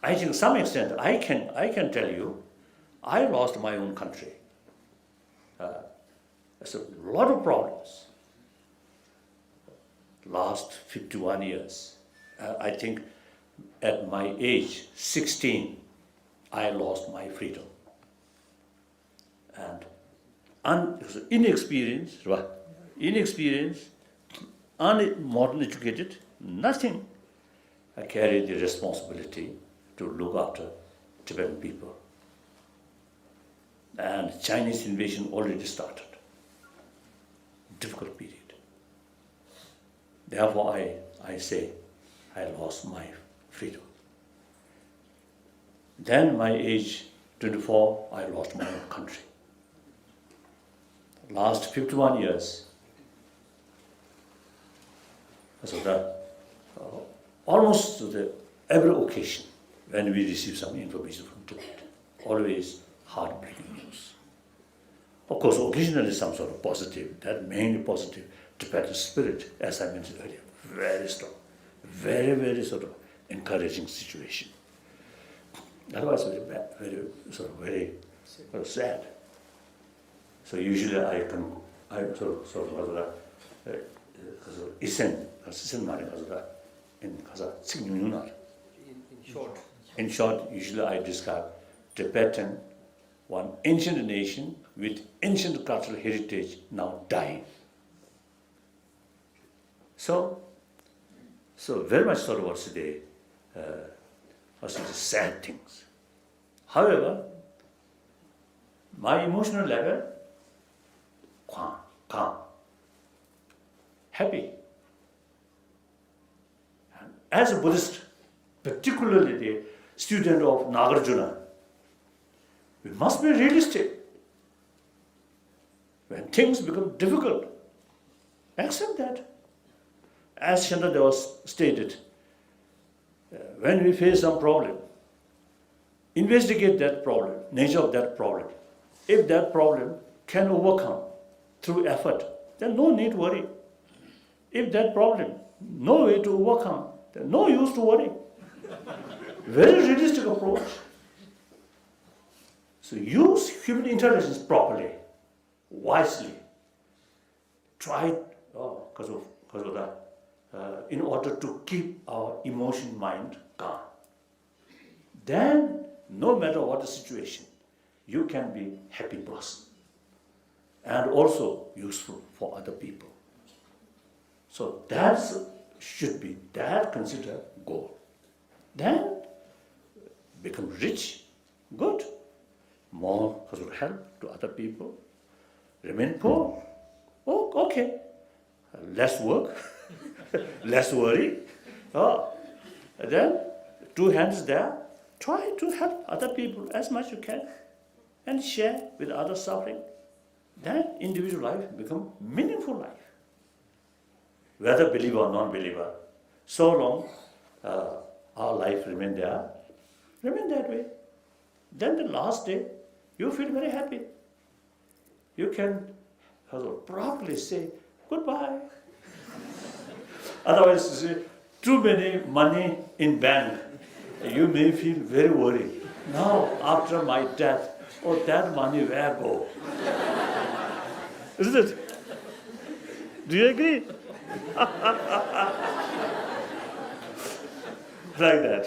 I think to some extent I can tell you, I lost my own country. There's a lot of problems. Last 51 years, I think at my age 16, I lost my freedom. And inexperienced, modern educated, nothing. I carry the responsibility to look after Tibetan people. And Chinese invasion already started. Difficult period. Therefore, I say I lost my freedom. Then my age 24, I lost my own country. Last 51 years, so that almost every occasion when we receive some information from Tibet, always heartbreaking news. Of course, occasionally some sort of positive, that mainly positive Tibetan spirit, as I mentioned earlier, very strong, very, very sort of encouraging situation. Otherwise, very bad, very sad. So usually I in short, usually I describe Tibetan, one ancient nation with ancient cultural heritage now dying. So very much sort of what's the sad things. However, my emotional level, calm, happy. And as a Buddhist, particularly the student of Nagarjuna, we must be realistic. When things become difficult, accept that. As Shandadeva stated, when we face some problem, investigate that problem, nature of that problem. If that problem can overcome through effort, then no need to worry. If that problem, no way to overcome, then no use to worry. Very realistic approach. So use human intelligence properly, wisely. Try, in order to keep our emotion mind calm. Then, no matter what the situation, you can be a happy person and also useful for other people. So that should be considered goal. Then become rich, good, more help to other people. Remain poor, okay, less work, less worry. Then 2 hands there. Try to help other people as much you can and share with others suffering. Then individual life become meaningful life. Whether believer or non-believer, so long our life remain that way. Then the last day, you feel very happy. You can properly say goodbye. Otherwise, too many money in bank, you may feel very worried. Now, after my death, that money where go? Isn't it? Do you agree? Like that.